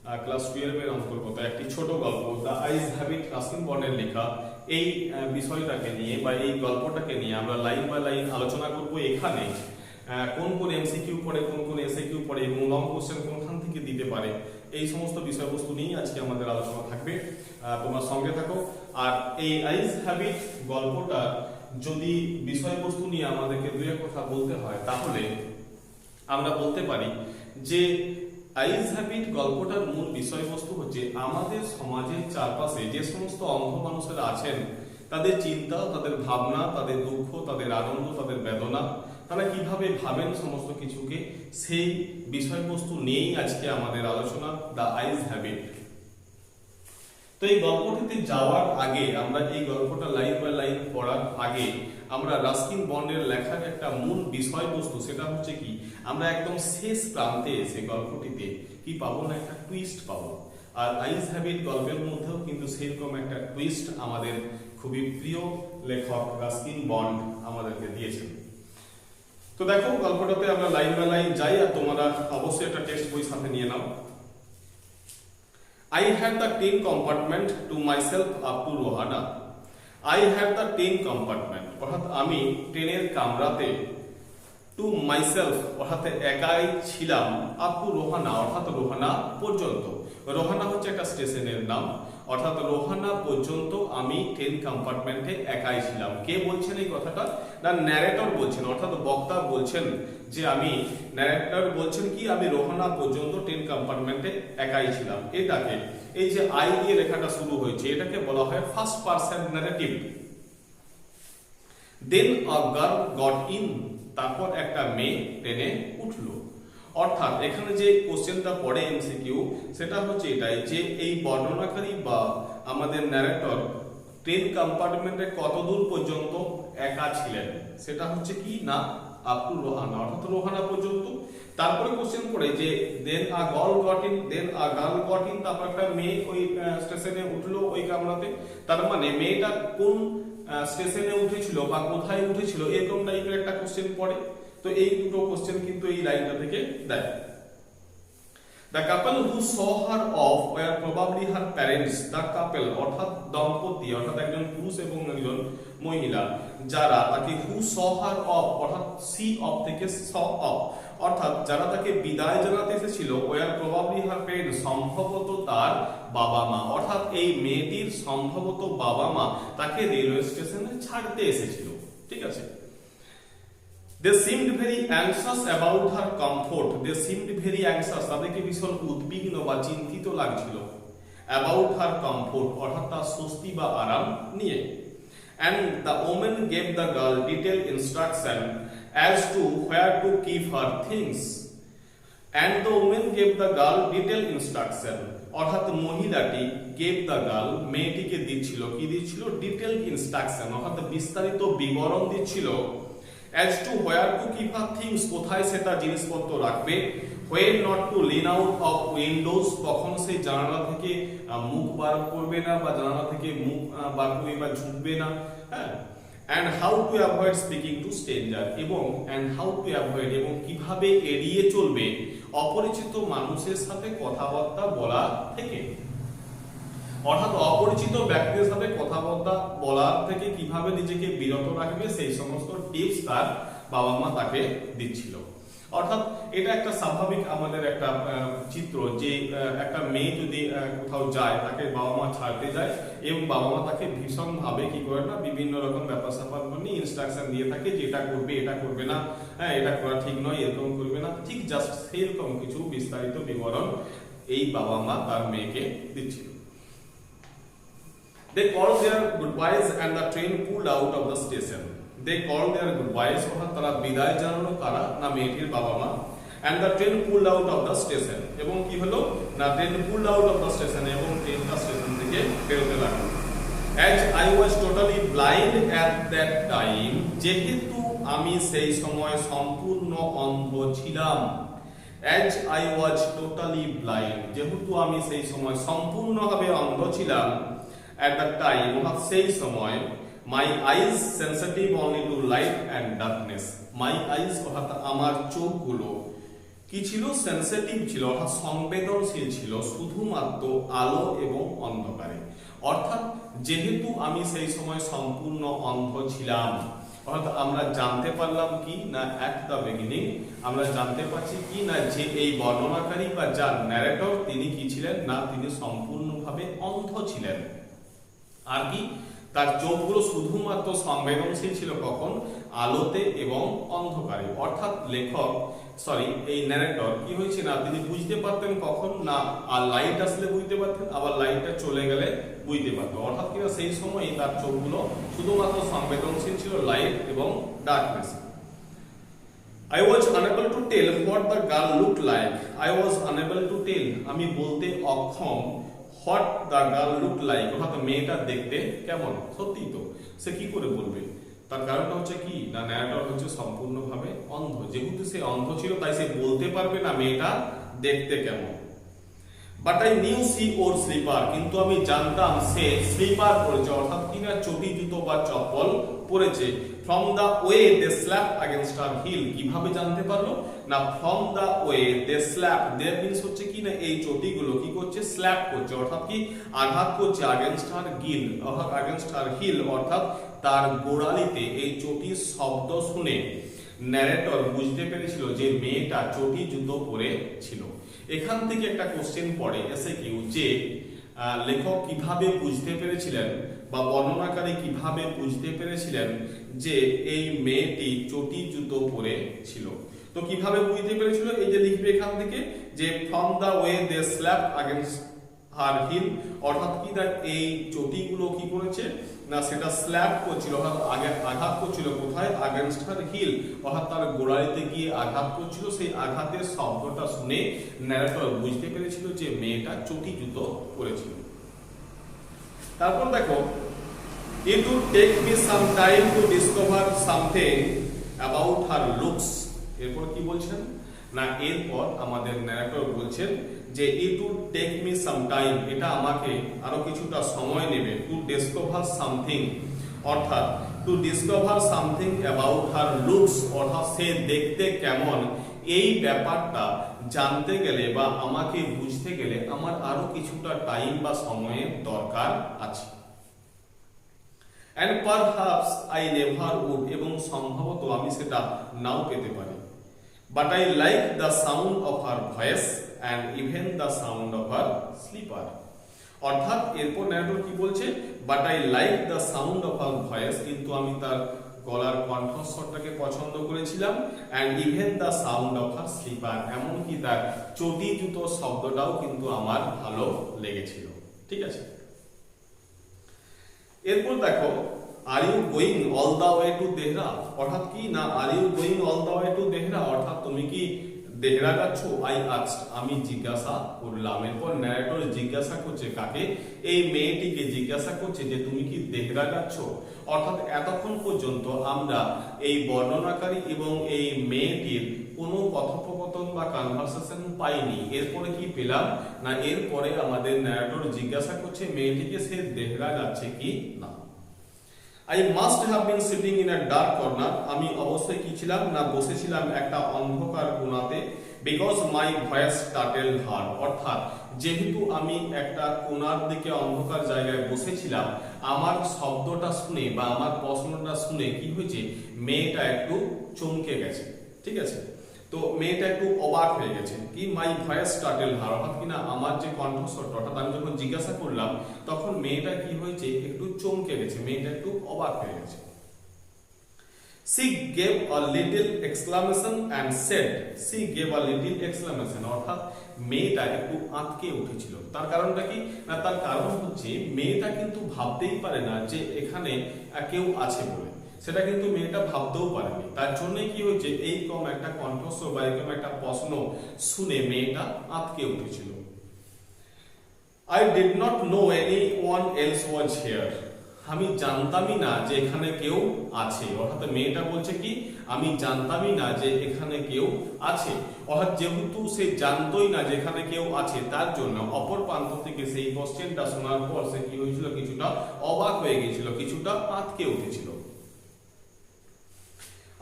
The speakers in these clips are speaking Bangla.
ক্লাস 12 এর অন্তর্গত একটি ছোট গল্প দ্য আইস হ্যাবিট রাস্কিন বন্ডের লেখা এই বিষয়টাকে নিয়ে বা এই গল্পটাকে নিয়ে আমরা লাইন বাই লাইন আলোচনা করব। এখানে কোন কোন এমসিকিউ পড়ে, কোন কোন এসএকিউ পড়ে এবং লং কোশ্চেন কোনখান থেকে দিতে পারে, এই সমস্ত বিষয়বস্তু নিয়ে আজকে আমাদের আলোচনা থাকবে। তোমার সঙ্গে থাকো। আর এই আইস হ্যাবিট গল্পটা যদি বিষয়বস্তু নিয়ে আমাদেরকে দুই এক কথা বলতে হয় তাহলে আমরা বলতে পারি যে আইস হ্যাবিট গল্পটার মূল বিষয়বস্তু হচ্ছে আমাদের সমাজের চারপাশে যে সমস্ত অন্ধ মানুষেরা আছেন তাদের চিন্তা, তাদের ভাবনা, তাদের দুঃখ, তাদের আনন্দ, তাদের বেদনা, তারা কিভাবে ভাবেন সমস্ত কিছুকে, সেই বিষয়বস্তু নিয়েই আজকে আমাদের আলোচনা দ্য আইস হ্যাবিট। তো এই গল্পটিতে যাওয়ার আগে আমরা এই গল্পটা লাইন বাই লাইন পড়ার আগে আমরা রাস্কিন বন্ডের লেখার একটা মূল বিষয়বস্তু, সেটা হচ্ছে কি, আমরা একদম শেষ প্রান্তে এসে গল্পটিতে কি পাবো না, একটা টুইস্ট পাবো। আর আইস হ্যাবিট গল্পের মধ্যেও কিন্তু সেরকম একটা টুইস্ট আমাদের খুবই প্রিয় লেখক রাস্কিন বন্ড আমাদেরকে দিয়েছেন। তো দেখো গল্পটাতে আমরা লাইন বাই লাইন যাই, আর তোমরা অবশ্যই একটা টেক্সট বই সাথে নিয়ে নাও। I had the 10 compartment to myself up to Rohana. I had the 10 compartment, অর্থাৎ আমি ট্রেনের কামরাতে টু মাইসেলফ অর্থাৎ একাই ছিলাম, আপ টু রোহানা অর্থাৎ রোহানা পর্যন্ত। রোহানা হচ্ছে একটা স্টেশনের নাম, অর্থাৎ রোহানা পর্যন্ত আমি ট্রেন কম্পার্টমেন্টে একাই ছিলাম। কে বলছেন এই কথাটা? না, ন্যারেটর বলছেন, অর্থাৎ বক্তা বলছেন যে আমি, ন্যারেটর বলছেন কি, আমি রোহানা পর্যন্ত ট্রেন কম্পার্টমেন্টে একাই ছিলাম। এটাকে, এই যে আই দিয়ে লেখাটা শুরু হয়েছে, এটাকে বলা হয় first person narrative. Then a girl got in, তারপর একটা মেয়ে ট্রেনে উঠলো। অর্থাৎ এখানে যে কোশ্চেনটা পড়ে এমসিকিউ, সেটা হচ্ছে এটাই যে এই বর্ণনাকারী বা আমাদের ন্যারেটর ট্রেন কম্পার্টমেন্টে কতদূর পর্যন্ত একা ছিলেন, সেটা হচ্ছে কি না, আপ টু রোহানা অর্থাৎ রোহানা পর্যন্ত। তারপরে কোশ্চেন পড়ে যে then a girl got in, then a girl got in, তারপর একটা মেয়ে ওই স্টেশনে উঠলো ওই কামরাতে। তার মানে মেয়েটা কোন স্টেশনে উঠেছিল বা কোথায় উঠেছিল, এরকম টাইপের একটা কোশ্চেন পড়ে। তো এই দুটো কোশ্চেন কিন্তু এই লাইনটা থেকে দেয়। The couple who saw her off were probably her parents. The couple অর্থাৎ দম্পতি, অর্থাৎ একজন পুরুষ এবং একজন মহিলা, যারা তাকে who saw her off অর্থাৎ see off থেকে saw off অর্থাৎ যারা তাকে বিদায় জানাতে এসেছিল, were probably her parents সম্ভবত তার বাবা মা, অর্থাৎ এই মেয়েটির সম্ভবত বাবা মা তাকে রেলওয়ে স্টেশনে ছাড়তে এসেছিল। ঠিক আছে। They seemed very anxious about her comfort. They seemed very anxious, তাদেরকে ভীষণ উদ্বিগ্ন বা চিন্তিত লাগছিল। About her comfort অর্থাৎ তার স্বস্তি বা আরাম নিয়ে। And the woman gave the girl detailed instruction as to where to keep her things. And the woman gave the girl detailed instruction অর্থাৎ মহিলাটি gave the girl মেয়েটিকে দিচ্ছিল, কি দিচ্ছিল? detailed instruction অর্থাৎ বিস্তারিত বিবরণ দিচ্ছিল। as to where to keep her things কোথায় সেটা জিনিসপত্র রাখবে। when not to lean out of windows কখন সেই জানালা থেকে মুখ বার করবে না বা জানালা থেকে মুখ বার করবে বা ঝুঁকবে না। হ্যাঁ। and how to avoid speaking to stranger এবং and how to avoid এবং কিভাবে এড়িয়ে চলবে অপরিচিত মানুষের সাথে কথাবার্তা বলা থেকে, অর্থাৎ অপরিচিত ব্যক্তিদের সাথে কথাবার্তা বলার থেকে কিভাবে নিজেকে বিরত রাখবে, সেই সমস্ত টিপস তার বাবা মা তাকে দিচ্ছিল। অর্থাৎ এটা একটা স্বাভাবিক আমাদের একটা চিত্র যে একটা মেয়ে যদি কোথাও যায়, তাকে বাবা মা ছাড়তে যায় এবং বাবা মা তাকে ভীষণ ভাবে কি করে না, বিভিন্ন রকম ব্যাপার স্যাপার নিয়ে ইনস্ট্রাকশন দিয়ে থাকে যে এটা করবে, এটা করবে না, হ্যাঁ এটা করা ঠিক নয়, এরকম করবে না। ঠিক জাস্ট সেরকম কিছু বিস্তারিত বিবরণ এই বাবা মা তার মেয়েকে দিচ্ছিল। They called their goodbyes and the train pulled out of the station. They called their goodbyes অর্থাৎ তারা বিদায় জানালো, কারা না মেয়েটির বাবা মা। and the train pulled out of the station এবং কি হলো না, train pulled out of the station এবং ট্রেনটা স্টেশন থেকে বেরোতে লাগলো। as I was totally blind at that time যেহেতু আমি সেই সময় সম্পূর্ণ অন্ধ ছিলাম। as I was totally blind যেহেতু আমি সেই সময় সম্পূর্ণভাবে অন্ধ ছিলাম। at that time অর্থাৎ সেই সময় my eyes sensitive only to light and darkness. my eyes অর্থাৎ আমার চোখগুলো কি ছিল, সেনসিটিভ ছিল, অর্থাৎ সংবেদনশীল ছিল শুধুমাত্র আলো এবং অন্ধকারে। অর্থাৎ যেহেতু আমি সেই সময় সম্পূর্ণ অন্ধ ছিলাম, অর্থাৎ আমরা জানতে পারলাম কি না, অ্যাট দ্য বিগিনিং আমরা জানতে পারছি কি না, যে এই বর্ণনাকারী বা যার ন্যারেটর তিনি কি ছিলেন না, তিনি সম্পূর্ণভাবে অন্ধ ছিলেন। আর কি, তার চোখগুলো শুধুমাত্র সংবেদনশীল ছিল কখন, আলোতে এবং অন্ধকারে। অর্থাৎ এই ন্যারেটর কি হয়েছে না, তিনি বুঝতে পারতেন কখন না, আর লাইট আসলে বুঝতে পারতেন, আবার লাইটটা চলে গেলে বুঝতে পারতেন। অর্থাৎ কিনা সেই সময় তার চোখগুলো শুধুমাত্র সংবেদনশীল ছিল লাইট এবং darkness. I was unable to tell what the girl looked like. I was unable to tell, আমি বলতে অক্ষম, what the girl looked like, অর্থাৎ মেয়েটা দেখতে কেমন। সত্যি তো, সে কি করে বলবে? তার কারণটা হচ্ছে কি না, ন্যারেটর হচ্ছে সম্পূর্ণভাবে অন্ধ। যেহেতু সে অন্ধ ছিল তাই সে বলতে পারবে না মেয়েটা দেখতে কেমন। বাট আই নিউ সি ওর স্লিপার, কিন্তু আমি জানতাম সে স্লিপার পরেছে, অর্থাৎ কিনা চটি জুতো বা চপ্পল পরেছে। From the way they slap against her heel, কিভাবে জানতে পারলো না, from the way they slap, they means হচ্ছে কি না এই চটিগুলো কি করছে, স্ল্যাপ করছে, অর্থাৎ কি আঘাত করছে अगेंस्ट হার হিল, অর্থাৎ अगेंस्ट হার হিল, অর্থাৎ তার গোড়ালিতে এই চটির শব্দ শুনে ন্যারেটর বুঝতে পেরেছিল যে মেয়েটা চটি জুতো পরে ছিল। এখান থেকে একটা কোশ্চেন পড়ে এসে কিউ, যে লেখক কিভাবে বুঝতে পেরেছিলেন বা বর্ণনাকারী কিভাবে বুঝতে পেরেছিলেন যে এই মেয়েটি চটি জুতো পরে ছিল। তো কিভাবে বুঝতে পেরেছিল, এই যে লিখবে এখান থেকে যে from the way they slap against her heel, অর্থাৎ কি না এই চটিগুলো কি করেছে না, সেটা স্ল্যাপ করছিল, অর্থাৎ আঘাত করছিল কোথায়, अगेंस्ट হার হিল, অর্থাৎ তার গোড়ালিতে গিয়ে আঘাত করছিল। সেই আঘাতের শব্দটা শুনে ন্যারেটর বুঝতে পেরেছিল যে মেয়েটা চটি জুতো পরেছিল। তারপর দেখো, it would take me some time to discover something about her looks, এরপর কি বলছেন না, এরপর আমাদের ন্যারেটর বলছেন যে it would take me some time, এটা আমাকে আরো কিছুটা সময় নেবে, to discover something, অর্থাৎ to discover something about her looks, অর্থাৎ সে দেখতে কেমন, এই ব্যাপারটা জানতে গেলে বা আমাকে বুঝতে গেলে আমার আরো কিছুটা টাইম বা সময়ের দরকার আছে। and perhaps I never would, এবং সম্ভবত আমি সেটা নাও পেতে পারি। but I like the sound of her voice and even the sound of her slipper, অর্থাৎ এরপর ন্যারেটর কি বলছে, but I like the sound of her voice, কিন্তু আমি তার গলার কণ্ঠস্বরটাকে পছন্দ করেছিলাম, and even the sound of her slipper, এমনকি তার চটি জুতো শব্দটাও কিন্তু আমার ভালো লেগেছিল। ঠিক আছে, এরপর দেখো, are you going all the way to Dehra, অর্থাৎ কি না, are you going all the way to Dehra, অর্থাৎ তুমি কি দেহরা যাচ্ছ, আই আস্কড, আমি জিজ্ঞাসা করলাম। এরপর ন্যারেটর জিজ্ঞাসা করছে কাকে, এই মেয়েটিকে জিজ্ঞাসা করছে যে তুমি কি দেহরা যাচ্ছ। অর্থাৎ এতক্ষণ পর্যন্ত আমরা এই বর্ণনাকারী এবং এই মেয়েটির কোনো কথোপকথন বা কনভারসেশন পাইনি। এরপরে কি পেলাম না, এরপরে আমাদের ন্যারেটর জিজ্ঞাসা করছে মেয়েটিকে সে দেহরা যাচ্ছে কি না। I must have been sitting in a dark corner, আমি অবশ্যই কি ছিলাম না, বসেছিলাম একটা অন্ধকার কোণাতে, because my voice startled her, অর্থাৎ যেহেতু আমি একটা কোণার দিকে অন্ধকার জায়গায় বসেছিলাম, আমার শব্দটা শুনে বা আমার প্রশ্নটা শুনে কি হয়েছে, মেয়েটা একটু চমকে গেছে। ঠিক আছে, তো মেয়েটা একটু অবাক হয়ে গেছে, কি মাই ভয়েস স্টার্টেল হার, অর্থাৎ কিনা আমার যে কণ্ঠস্বরটা, অর্থাৎ আমি যখন জিজ্ঞাসা করলাম তখন মেয়েটা কি হয়েছে, একটু চমকে গেছে, মেয়েটা একটু অবাক হয়ে গেছে। She gave a little exclamation and said, she gave a little exclamation, অর্থাৎ মেয়েটা একটু আঁতকে উঠেছিল। তার কারণটা কি না, তার কারণ হচ্ছে মেয়েটা কিন্তু ভাবতেই পারে না যে এখানে কেউ আছে বলে, সেটা কিন্তু মেয়েটা ভাবতেও পারেনি। তার জন্য কি হয়েছে, এইরকম একটা কণ্ঠস্বর বা এরকম একটা প্রশ্ন শুনে মেয়েটা আঁতকে উঠেছিল। I did not know anyone else was here, আমি জানতামই না যে এখানে কেউ আছে। অর্থাৎ মেয়েটা বলছে কি, আমি জানতামই না যে এখানে কেউ আছে। অর্থাৎ যেহেতু সে জানতোই না যে এখানে কেউ আছে, তার জন্য অপর প্রান্ত থেকে সেই কোশ্চেনটা শোনার পর সে কি হয়েছিল, কিছুটা অবাক হয়ে গিয়েছিল, কিছুটা আঁতকে উঠেছিল।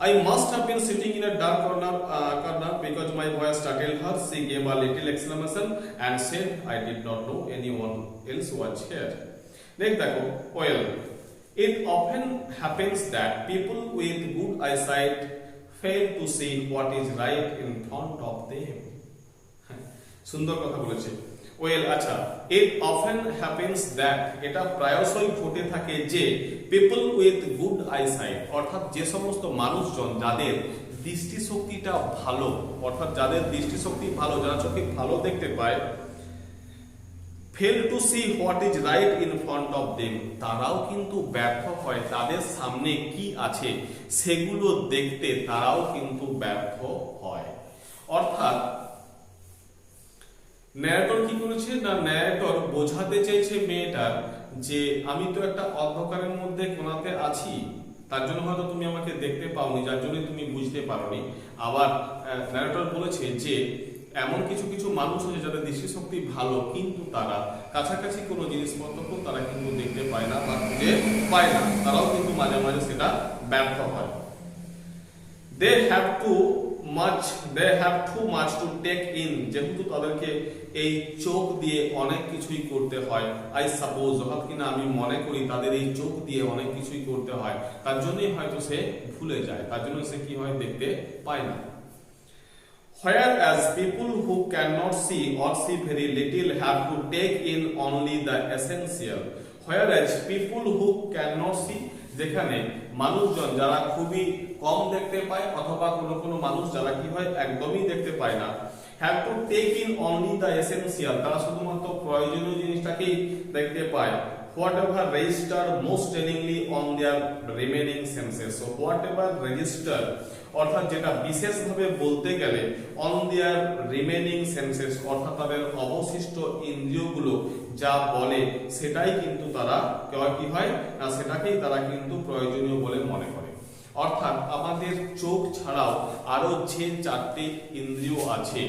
I must have been sitting in a dark corner because my voice startled her. She gave a little exclamation and said, I did not know anyone else was here. Next দেখো, well, it often happens that people with good eyesight fail to see what is right in front of them. সুন্দর কথা বলেছে। ওয়েল আচ্ছা, ইট অফেন হ্যাপেন্স দ্যাট, এটা প্রায়শই ঘটে থাকে যে পিপল উইথ গুড আইসাইট, অর্থাৎ যে সমস্ত মানুষজন যাদের দৃষ্টিশক্তিটা ভালো, অর্থাৎ যাদের দৃষ্টিশক্তি ভালো, যারা চোখে ভালো দেখতে পায়, fail to see what is right in front of them, তারাও কিন্তু ব্যর্থ হয় তাদের সামনে কি আছে সেগুলো দেখতে, তারাও কিন্তু ব্যর্থ হয়। অর্থাৎ ন্যারেটর কি করেছে না, ন্যারেটর বোঝাতে চেয়েছে মেয়েটার যে আমি তো একটা অন্ধকারের মধ্যে কোনাতে আছি, তার জন্য হয়তো তুমি আমাকে দেখতে পাওনি, যার জন্য তুমি বুঝতে পারোনি। আবার ন্যারেটর বলেছে যে এমন কিছু কিছু মানুষ আছে যাদের দৃষ্টিশক্তি ভালো, কিন্তু তারা কাছাকাছি কোনো জিনিসপত্রকেও তারা কিন্তু দেখতে পায় না বা খুঁজে পায় না, তারাও কিন্তু মাঝে মাঝে সেটা ব্যর্থ হয়। they have too much to take in, যেহেতু তাদেরকে এই চোখ দিয়ে অনেক কিছুই করতে হয়। আই সাপোজ, অর্থাৎ কিনা আমি মনে করি তাদের এই চোখ দিয়ে অনেক কিছুই করতে হয়, তার জন্যই হয়তো সে ভুলে যায়, তার জন্য সে কি হয়, দেখতে পায় না। Whereas people who cannot see or see very little have to take in only the essential. Whereas people who cannot see, যেখানে মানুষজন যারা খুবই কম দেখতে পায় অথবা কোনো কোনো মানুষ যারা কি হয় একদমই দেখতে পায় না, have to take in only the essential, তারা শুধুমাত্র প্রয়োজনীয় জিনিসটাকেই দেখতে পায়। Whatever register most tellingly on their remaining senses. So whatever register, অর্থাৎ যেটা বিশেষভাবে বলতে গেলে on their remaining senses, অর্থাৎ তাদের অবশিষ্ট ইন্দ্রিয়গুলো যা বলে সেটাই কিন্তু তারা কি হয় না, সেটাকেই তারা কিন্তু প্রয়োজনীয় বলে মনে করে। অর্থাৎ আমাদের চোখ ছাড়াও আরো যে চারটি ইন্দ্রিয় আছে,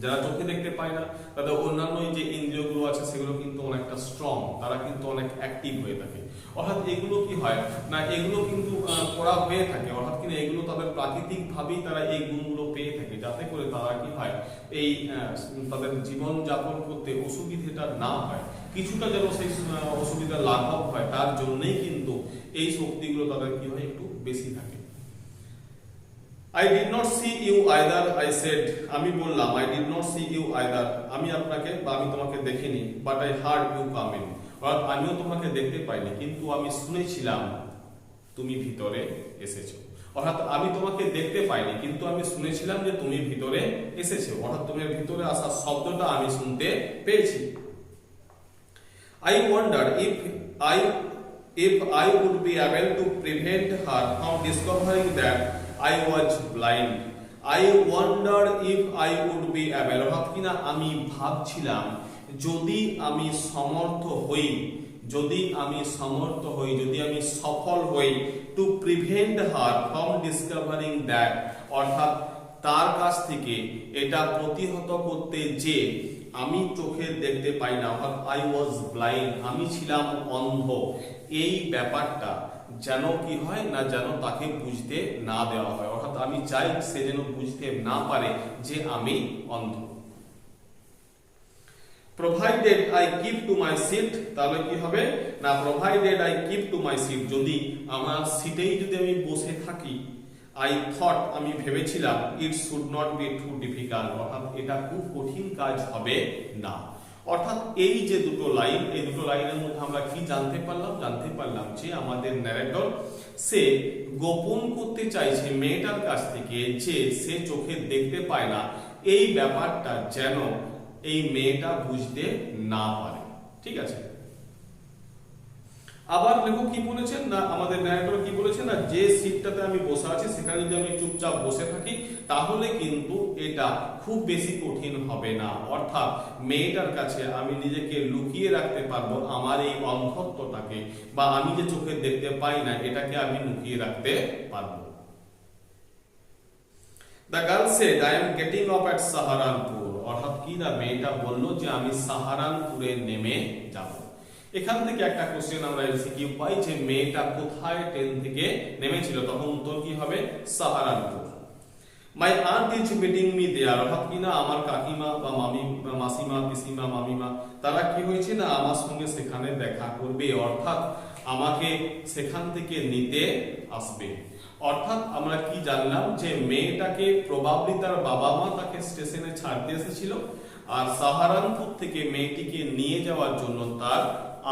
যারা চোখে দেখতে পায় না তাদের অন্যান্য যে ইন্দ্রিয়গুলো আছে সেগুলো কিন্তু অনেকটা স্ট্রং, তারা কিন্তু অনেক অ্যাক্টিভ হয়ে থাকে। অর্থাৎ এগুলো কি হয় না, এগুলো কিন্তু করা হয়ে থাকে, অর্থাৎ কিনা এগুলো তাদের প্রাকৃতিক ভাবেই তারা এই গুণগুলো পেয়ে থাকে, যাতে করে তারা কি হয় এই তাদের জীবন যাপন করতে অসুবিধাটা না হয়, কিছুটা যেন সেই অসুবিধা লাঘব হয়, তার জন্যই কিন্তু এই শক্তিগুলো তাদের কি হয় একটু বেশি থাকে। I did not see you either, I said, আমি বললাম I did not see you either, আমি আপনাকে বা আমি তোমাকে দেখিনি, but I heard you come in, অর্থাৎ আমিও তোমাকে দেখতে পাইনি কিন্তু আমি শুনেছিলাম তুমি ভিতরে এসেছো। অর্থাৎ আমি তোমাকে দেখতে পাইনি কিন্তু আমি শুনেছিলাম যে তুমি ভিতরে এসেছো, অর্থাৎ তোমার ভিতরে আসার শব্দটা আমি শুনতে পেয়েছি। I wonder if I would be able to prevent her from discovering that I was blind. I wonder if I would be able, অর্থাৎ কিনা আমি ভাবছিলাম যদি আমি সমর্থ হই, যদি আমি সফল হই to prevent her from discovering that, অর্থাৎ তার কাছ থেকে এটা প্রতিহত করতে যে আমি চোখে দেখতে পাই না, অর্থাৎ আই ওয়াজ ব্লাইন্ড, আমি ছিলাম অন্ধ, এই ব্যাপারটা যেন কি হয় না, যেন তাকে বুঝতে না দেওয়া হয়, অর্থাৎ আমি চাই সে যেন বুঝতে না পারে যে আমি অন্ধ। Provided I keep to my seat, তাহলে কি হবে না, provided I keep to my seat, যদি আমার সিটেই যদি আমি বসে থাকি, আই থট, আমি ভেবেছিলাম, it should not be too difficult, অর্থাৎ এটা খুব কঠিন কাজ হবে না। অর্থাৎ এই যে দুটো লাইন, এই দুটো লাইনের মধ্যে আমরা কি জানতে পারলাম যে আমাদের ন্যারেটর সে গোপন করতে চাইছে মেয়েটার কাছ থেকে যে সে চোখে দেখতে পায় না, এই ব্যাপারটা যেন এই মেয়েটা বুঝতে না পারে। ঠিক আছে, আবার দেখো কি বলেছেন না, আমাদের ন্যারেটর কি বলেছেন না, যে সিটটাতে আমি বসে আছি সেখানে যদি আমি চুপচাপ বসে থাকি তাহলে কিন্তু এটা খুব বেশি কঠিন হবে না, অর্থাৎ মেয়েটার কাছে আমি নিজেকে লুকিয়ে রাখতে পারবো আমার এই অন্ধত্বটাকে, বা আমি যে চোখে দেখতে পাই না এটাকে আমি লুকিয়ে রাখতে পারবো। The girl said, I am getting off at Saharanpur, অর্থাৎ কি না, মেয়েটা বলল যে আমি সাহারানপুরে নেমে যাব। এখান থেকে একটা কোশ্চেন আমরা এমসিকিউ পাই যে মেয়েটা কোথায় ট্রেন থেকে নেমেছিল, তখন উত্তর কি হবে? Saharanpur. My aunt is waiting me there, অর্থাৎ কি না আমার কাকিমা বা মাসিমা, পিসিমা, মামিমা তারা কি হয়েছে না আমার সঙ্গে সেখানে দেখা করবে, অর্থাৎ আমাকে সেখান থেকে নিতে আসবে। অর্থাৎ আমরা কি জানলাম যে মেয়েটাকে প্রবাবলি তার বাবা মা তাকে স্টেশনে ছাড়তে এসেছিল, আর সাহারানপুর থেকে মেয়েটিকে নিয়ে যাওয়ার জন্য তার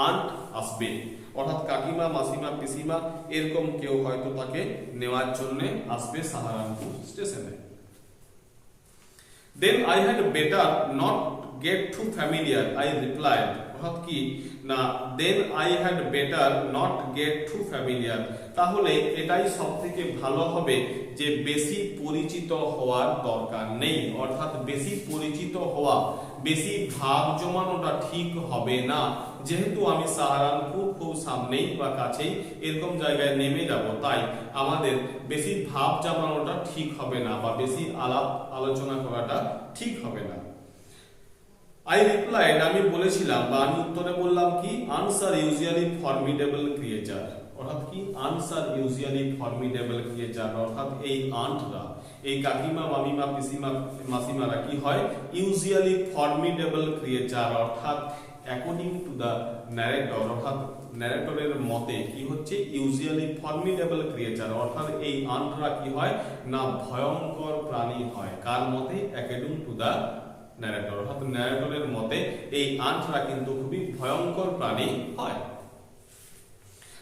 আন্ট আসবে, অর্থাৎ কাকিমা, মাসিমা, পিসিমা এরকম কেউ হয়তো তাকে নেওয়ার জন্য আসবে সাহারানপুর স্টেশনে। Then I had better not get too familiar, I replied, অর্থাৎ কি না then I had better not get too familiar, তাহলে এটাই সব থেকে ভালো হবে যে বেশি পরিচিত হওয়ার দরকার নেই, অর্থাৎ বেশি পরিচিত হওয়া, বেশি ভাব জমানোটা ঠিক হবে না, যেহেতু আমি সাহারানপুর খুব সামনেই বা কাছেই এরকম জায়গায় নেমে যাব, তাই আমাদের বেশি ভাব জমানোটা ঠিক হবে না বা বেশি আলাপ আলোচনা করাটা ঠিক হবে না। আই রিপ্লাইড, আমি বলেছিলাম বা আমি উত্তরে বললাম কি আনসার ইউজুয়ালি ফর্মিডেবল ক্রিয়েচার, অর্থাৎ কি আনসার ইউজুয়ালি ফর্মিডেবল ক্রিয়েচার, অর্থাৎ এই আন্টরা, এই কাকিমা, মামিমা, পিসিমা, মাসিমারা কি হয় ইউজুয়ালি ফর্মিডেবল ক্রিয়েচার, অর্থাৎ অ্যাকর্ডিং টু দা ন্যারেটর, অর্থাৎ ন্যারেটরের মতে কি হচ্ছে ইউজুয়ালি ফর্মিডেবল ক্রিয়েচার, অর্থাৎ এই আন্টরা কি হয় না ভয়ঙ্কর প্রাণী হয়, কার মতে? অ্যাকর্ডিং টু দা ন্যারেটর, অর্থাৎ ন্যারেটরের মতে এই আন্টরা কিন্তু খুবই ভয়ঙ্কর প্রাণী হয়।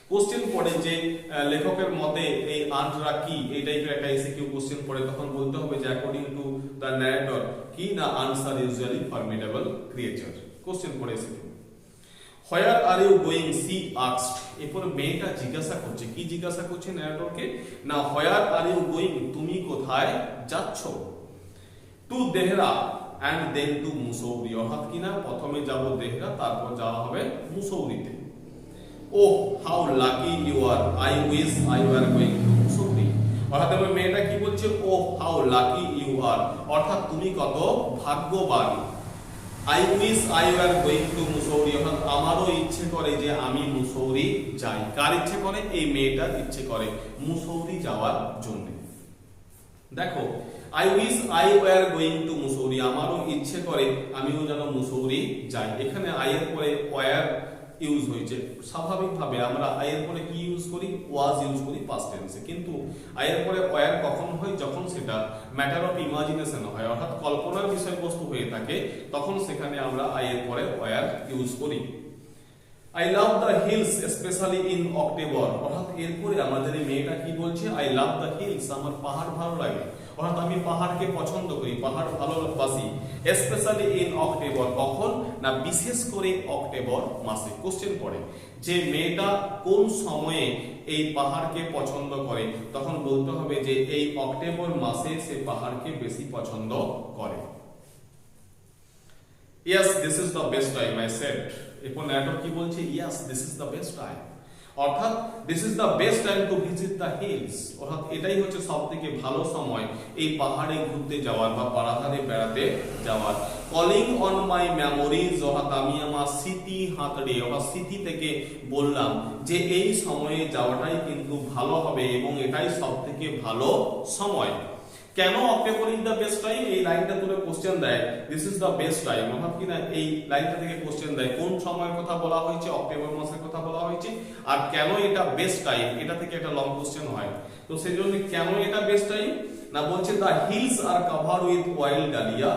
কোশ্চেন পড়ে যে লেখকের মতে এই আন্টরা কি, এই টাইপের একটা এসিকিউ কোশ্চেন পড়ে, তখন বলতে হবে যে অ্যাকর্ডিং টু দা ন্যারেটর কি না answer usually formidable creature. Question পড়ে এসিকিউ where are you going she asked, এরপরে মেয়েটা জিজ্ঞাসা করছে, কি জিজ্ঞাসা করছে ন্যারেটরকে না হোয়ার আর ইউ গোয়িং, তুমি কোথায় যাচ্ছ, to Dehra and then to Mussoorie, অর্থাৎ কিনা প্রথমে যাব দেহরা, তারপর যাওয়া হবে মুসৌরিতে। Oh how lucky you are, I wish I were going to Mussoorie, অর্থাৎ মেয়েটা কি বলছে oh how lucky you are, অর্থাৎ তুমি কত ভাগ্যবান। I wish I were going to Mussoorie, অর্থাৎ আমারও ইচ্ছে করে যে আমি মুসৌরি যাই, কার ইচ্ছে করে? এই মেয়েটার ইচ্ছে করে মুসৌরি যাওয়ার জন্য। দেখো I wish I were going to Mussoorie, আমারও ইচ্ছে করে আমিও যেন মুসৌরি যাই, এখানে আই এর পরে ওয়ার ইউজ হয়েছে, স্বাভাবিকভাবে আমরা আই এর পরে কি ইউজ করি? ওয়াজ ইউজ করি পাস্ট টেন্সে, কিন্তু আই এর পরে ওয়ার কখন হয়? যখন সেটা ম্যাটার অফ ইমাজিনেশন হয়, অর্থাৎ কল্পনার বিষয়বস্তু হয়ে থাকে, তখন সেখানে আমরা আই এর পরে ওয়ার ইউজ করি। I love the hills specially in October, অর্থাৎ এরপরে আমাদের এই মেয়েটা কি বলছে? আই লাভ দ্য হিলস, আমার পাহাড় ভালো লাগে, অর্থাৎ আমি পাহাড়কে পছন্দ করি, পাহাড় ভালোবাসি, স্পেশালি ইন অক্টোবর, কখন না বিশেষ করে অক্টোবর মাসে। কোশ্চেন পড়ে যে মেয়েটা কোন সময়ে এই পাহাড়কে পছন্দ করে, তখন বলতে হবে যে এই অক্টোবর মাসে সে পাহাড়কে বেশি পছন্দ করে। Yes, this is the best time, I said. এরপর ন্যারেটর কি বলছে? Yes, this is the best time, অর্থাৎ this is the best time to visit the hills, অর্থাৎ এটাই হচ্ছে সবথেকে ভালো সময় এই পাহাড়ে ঘুরতে যাওয়ার বা পাহাড়ে বেড়াতে যাওয়ার। কলিং অন মাই মেমোরিজ, অর্থাৎ আমি আমার স্মৃতি হাতড়ে, অর্থাৎ স্মৃতি থেকে বললাম যে এই সময়ে যাওয়াটাই কিন্তু ভালো হবে এবং এটাই সবথেকে ভালো সময়। কেন October is the best time? এই লাইনটা তুলে কোশ্চেন দেয় this is the best time, অর্থাৎ কিনা এই লাইনটা থেকে কোশ্চেন দেয় কোন সময়ের কথা বলা হয়েছে, অক্টোবর মাসের কথা বলা হয়েছে, আর কেন এটা বেস্ট টাইম, এটা থেকে একটা লং কোশ্চেন হয়। তো সেই জন্য কেন এটা বেস্ট টাইম না বলছে the hills are cover with wild dahlia,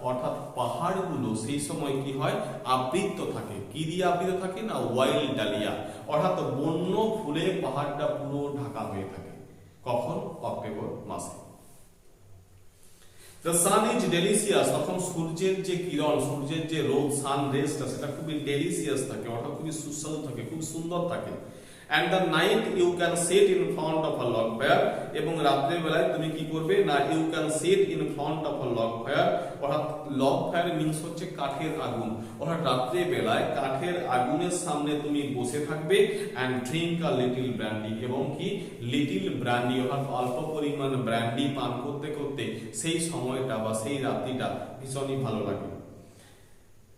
অর্থাৎ পাহাড়গুলো সেই সময় কি হয়? আবৃত থাকে। কি দিয়ে আবৃত থাকে না? ওয়াইল্ড ডালিয়া, অর্থাৎ বন্য ফুলে পাহাড়টা পুরো ঢাকা হয়ে থাকে। কখন? অক্টোবর মাসে। The sun is delicious, তখন সূর্যের যে কিরণ, সূর্যের যে রোদ, সান রেসটা সেটা খুবই ডেলিসিয়াস থাকে, অর্থাৎ খুবই সুস্বাদু থাকে, খুব সুন্দর থাকে। And the night you can sit in front of a log fire, এবং রাত্রে বেলায় তুমি কি করবে না you can sit in front of a log fire, অর্থাৎ log fire means হচ্ছে কাঠের আগুন, অর্থাৎ রাত্রে বেলায় কাঠের আগুনের সামনে তুমি বসে থাকবে and drink a little brandy, এবং কি লিটল ব্র্যান্ডি, অর্থাৎ অল্প পরিমাণ ব্র্যান্ডি পান করতে করতে সেই সময়টা বা সেই রাত্রিটা ভীষণই ভালো লাগে।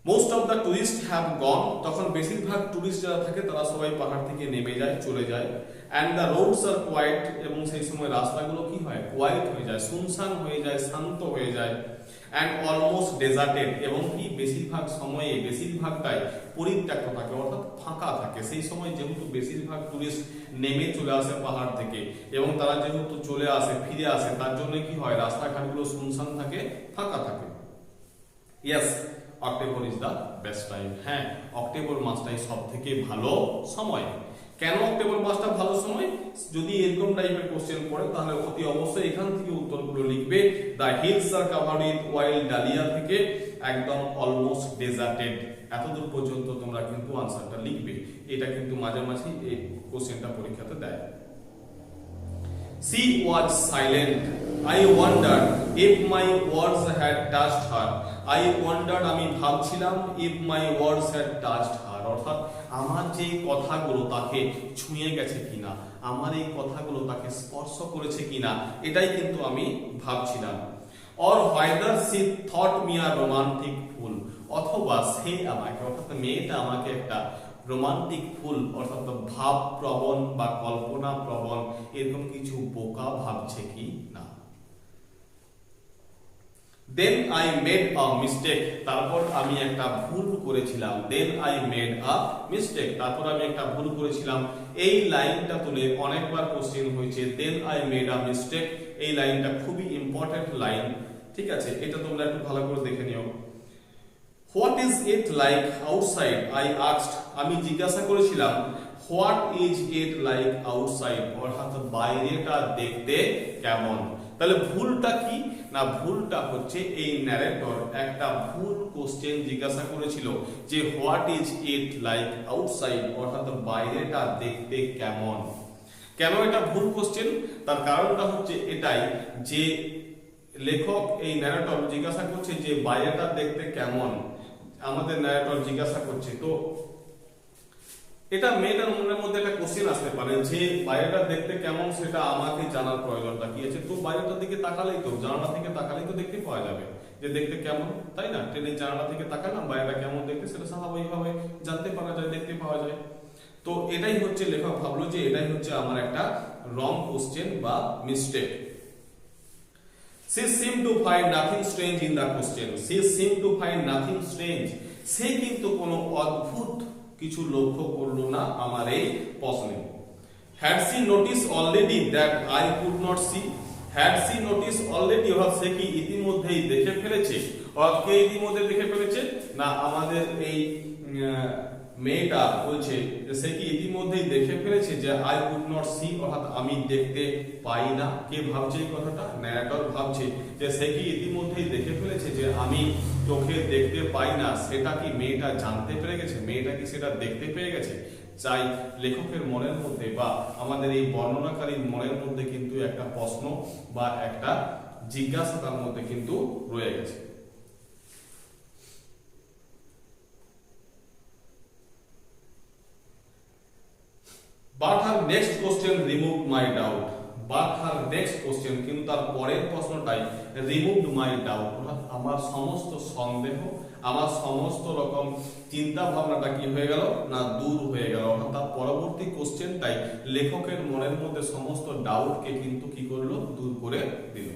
Most of the tourist have gone, তখন বেশিরভাগ টুরিস্ট যারা থাকে তারা সবাই পাহাড় থেকে নেমে যায়, চলে যায়। And the roads are quiet, এবং সেই সময় রাস্তাগুলো কি হয়, কোয়াইট হয়ে যায়, শুনশান হয়ে যায়, শান্ত হয়ে যায়। অ্যান্ড অলমোস্ট ডেজার্টেড, এবং কি বেশিরভাগ সময়ে বেশিরভাগটাই পরিত্যক্ত থাকে, অর্থাৎ ফাঁকা থাকে। সেই সময় যেহেতু বেশিরভাগ টুরিস্ট নেমে চলে আসে পাহাড় থেকে, এবং তারা যেহেতু চলে আসে, ফিরে আসে, তার জন্য কি হয়, রাস্তাঘাটগুলো শুনশান থাকে, ফাঁকা থাকে। Yes, October is the best time. হ্যাঁ, অক্টোবর মাসটাই সব থেকে ভালো সময়। কেন অক্টোবর মাসটা ভালো সময়? যদি এরকম টাইপের কোশ্চেন পড়ে তাহলে অতি অবশ্যই এখান থেকে উত্তরগুলো লিখবে। The hills are covered with wild dahlia থেকে একদম অলমোস্ট ডেজার্টেড, এতদূর পর্যন্ত তোমরা কিন্তু আনসারটা লিখবে। এটা কিন্তু মাঝামাঝি এই কোশ্চেনটা পরীক্ষাতে দেয়। She was silent. I wondered if my words had touched her. I wondered, আমি ভাবছিলাম, if my words had touched her, অর্থাৎ আমার যে কথাগুলো তাকে ছুঁয়ে গেছে কিনা, আমার এই কথাগুলো তাকে স্পর্শ করেছে কিনা, এটাই কিন্তু আমি ভাবছিলাম। or whether she thought me a romantic fool, অথবা সে আমাকে, অর্থাৎ মেয়েটা আমাকে একটা রোমান্টিক ফুল, অর্থাৎ ভাব প্রবণ বা কল্পনা প্রবণ এরকম কিছু বোকা ভাবছে কি না। Then I made a mistake, তারপর আমি একটা ভুল করেছিলাম। Then I made a mistake, তারপর আমি একটা ভুল করেছিলাম। এই লাইনটা তুলে অনেকবার কোশ্চেন হয়েছে। Then I made a mistake, এই লাইনটা খুবই ইম্পর্টেন্ট লাইন, ঠিক আছে? এটা তোমরা একটু ভালো করে দেখে নিও। What is it like outside, I asked, আমি জিজ্ঞাসা করেছিলাম what is it like outside, অর্থাৎ বাইরেটা দেখতে কেমন। তাহলে ভুলটা কি না, ভুলটা হচ্ছে এই ন্যারেটর একটা ভুল কোশ্চেন জিজ্ঞাসা করেছিল যে what is it like outside, অর্থাৎ বাইরেটা দেখতে কেমন। কেন এটা ভুল কোশ্চেন? তার কারণটা হচ্ছে এটাই যে লেখক, এই ন্যারেটর জিজ্ঞাসা করছে যে বাইরেটা দেখতে কেমন, আমাদের ন্যারেটর জিজ্ঞাসা করছে। তো এটা মেয়েটার মনের মধ্যে একটা কোশ্চেন আসতে পারে যে বাইরেটা দেখতে কেমন সেটা আমাকে জানার প্রয়োজনটা কি আছে। তো বাইরেটার দিকে তাকালেই তো, জানালা থেকে তাকালেই তো দেখতে পাওয়া যাবে যে দেখতে কেমন, তাই না? ট্রেনের জানালা থেকে তাকালাম, বাইরেটা কেমন দেখতে সেটা স্বাভাবিকভাবে জানতে পারা যায়, দেখতে পাওয়া যায়। তো এটাই হচ্ছে লেখক ভাবলো যে এটাই হচ্ছে আমার একটা রং কোশ্চেন বা mistake. She seemed to find nothing strange in the question. She seemed to find nothing strange. সে কিন্তু কোনো অদ্ভুত কিছু লক্ষ্য করলো না আমার এই প্রশ্নে। Had she noticed already that I could not see? Had she noticed already, অর্থাৎ সে কি ইতিমধ্যেই দেখে ফেলেছে? অর্থাৎ কে ইতিমধ্যে দেখে ফেলেছে? না, আমাদের এই মেয়েটা বলছে যে সে কি ইতিমধ্যেই দেখে ফেলেছে যে আই কুড নট সি, অর্থাৎ আমি দেখতে পাই না। কে ভাবছে এই কথাটা? ন্যারেটর ভাবছে যে সে কি ইতিমধ্যেই দেখে ফেলেছে যে আমি চোখে দেখতে পাই না। সেটা কি মেয়েটা জানতে পেরে গেছে? মেয়েটা কি সেটা দেখতে পেয়ে গেছে? চাই লেখকের মনের মধ্যে বা আমাদের এই বর্ণনাকারীর মনের মধ্যে কিন্তু একটা প্রশ্ন বা একটা জিজ্ঞাসা তার মধ্যে কিন্তু রয়ে গেছে। But her next question removed my doubt. But her next question, কিন্তু তার পরের প্রশ্নটাই removed my doubt, অর্থাৎ আমার সমস্ত সন্দেহ, আমার সমস্ত রকম চিন্তা ভাবনাটা কি হয়ে গেল না, দূর হয়ে গেল। অর্থাৎ তার পরবর্তী কোশ্চেনটাই লেখকের মনের মধ্যে সমস্ত ডাউটকে কিন্তু কি করলো, দূর করে দিল।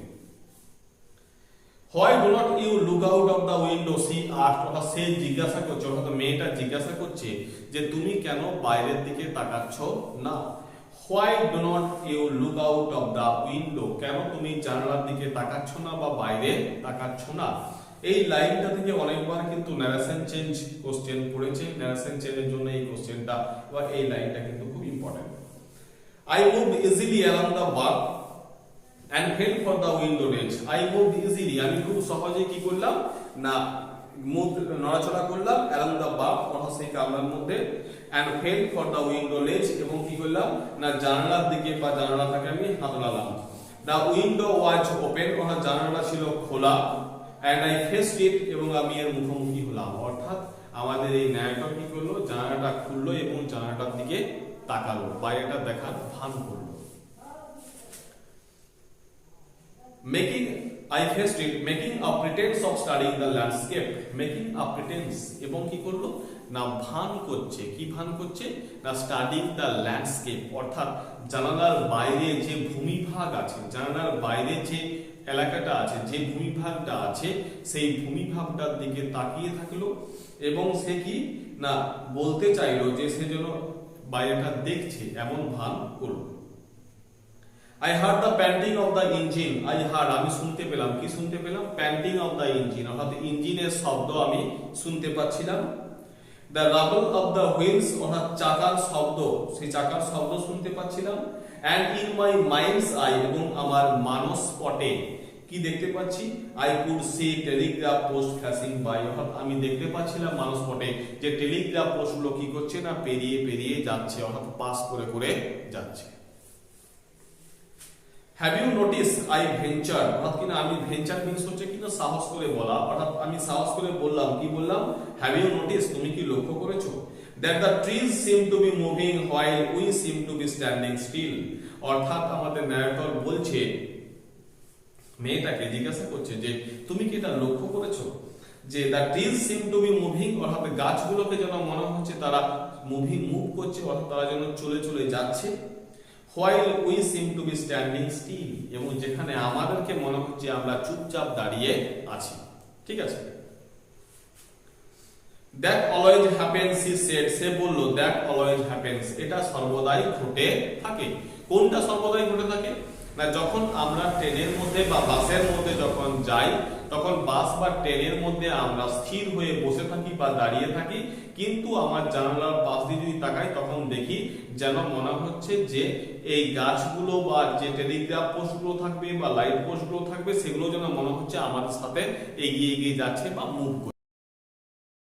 Why do not you look out of the window? She asked, অর্থাৎ সে জিজ্ঞাসা করছে, অর্থাৎ মেয়েটা জিজ্ঞাসা করছে যে তুমি কেন বাইরের দিকে তাকাচ্ছ না। Why do not you look out of the window? কেন তুমি জানালার দিকে তাকাচ্ছ না বা বাইরে তাকাচ্ছ না। এই লাইনটা থেকে অনেকবার কিন্তু ন্যারেশন চেঞ্জ কোশ্চেন পড়েছে। ন্যারেশন চেঞ্জের জন্য এই কোশ্চেনটা বা এই লাইনটা কিন্তু খুব important. I moved easily along the walk and felt for the window ledge. I moved easily, আমি খুব সহজে কি করলাম না, মুভ নড়াচড়া করলাম along the walk, অর্থাৎ সেই কামরার মধ্যে, and felt for the window ledge, এবং কি করলাম না জানালার দিকে বা জানালাটাকে আমি হাতড়ালাম। The window was open, অর্থাৎ জানালাটা ছিল খোলা, and I faced it, এবং আমি এর মুখোমুখি হলাম। অর্থাৎ আমাদের এই ন্যায়টা কি করলো, জানালাটা খুললো এবং জানালাটার দিকে তাকালো, বাইরেটা দেখার ভান করলো। Making I faced it making a pretence of studying the landscape, making a pretence, এবং কি করলো না ভান করছে, কি ভান করছে না স্টাডিং দ্য ল্যান্ডস্কেপ, অর্থাৎ জানালার বাইরে যে ভূমিভাগ আছে, জানালার বাইরে যে এলাকাটা আছে, যে ভূমিভাগটা আছে, সেই ভূমিভাগটার দিকে তাকিয়ে থাকলো এবং সে কি না বলতে চাইলো যে সে যেন বাইরেটা দেখছে, এমন ভান করলো। I heard the panting of the engine. I heard, আমি শুনতে পেলাম, কি শুনতে পেলাম? Panting of the engine, অর্থাৎ ইঞ্জিনের শব্দ আমি শুনতে পাচ্ছিলাম। The rumble of the wheels, অর্থাৎ চাকার শব্দ, সেই চাকার শব্দ শুনতে পাচ্ছিলাম। And in my mind's eye, এবং আমার মানসপটে কি দেখতে পাচ্ছি? I could see telegraph post flashing by, অর্থাৎ আমি দেখতে পাচ্ছিলাম মানসপটে যে টেলিগ্রাফ পোস্টগুলো কি করছে না পেরিয়ে পেরিয়ে যাচ্ছে, অর্থাৎ পাস করে করে যাচ্ছে। Have you notice I venture, অর্থাৎ কিনা আমি ভেঞ্চার মিন্স হচ্ছে কিনা সাহস করে বলা, অর্থাৎ আমি সাহস করে বললাম, কি বললাম? হ্যাভ ইউ নোটিস, তুমি কি লক্ষ্য করেছো? That the trees seem to be moving while we seem to be standing still, অর্থাৎ আমাদের ন্যারেটর বলছে, মেয়েটাকে জিজ্ঞাসা করছে যে তুমি কি এটা লক্ষ্য করেছো যে the trees seem to be moving, অর্থাৎ গাছগুলোকে যেন মনে হচ্ছে তারা মুভ করছে, অর্থাৎ তারা যেন চলে চলে যাচ্ছে। while we seem to be standing still, এবং যেখানে আমাদেরকে মনে হচ্ছে আমরা চুপচাপ দাঁড়িয়ে আছি, ঠিক আছে। that always happens, he said, সে বলল that always happens, এটা সর্বদাই ঘটে থাকে। কোনটা সর্বদাই ঘটে থাকে না যখন আমরা ট্রেনের মধ্যে বা বাসের মধ্যে যখন যাই, তখন বাস বা ট্রেনের মধ্যে আমরা স্থির হয়ে বসে থাকি বা দাঁড়িয়ে থাকি, কিন্তু আমার জানালার পাশ দিয়ে যদি তাকাই তখন দেখি যেন মনে হচ্ছে যে এই গাছগুলো বা যে টেলিগ্রাফ পোস্টগুলো থাকবে বা লাইট পোস্টগুলো থাকবে সেগুলো যেন মনে হচ্ছে আমাদের সাথে এগিয়ে এগিয়ে যাচ্ছে বা মুভ করছে।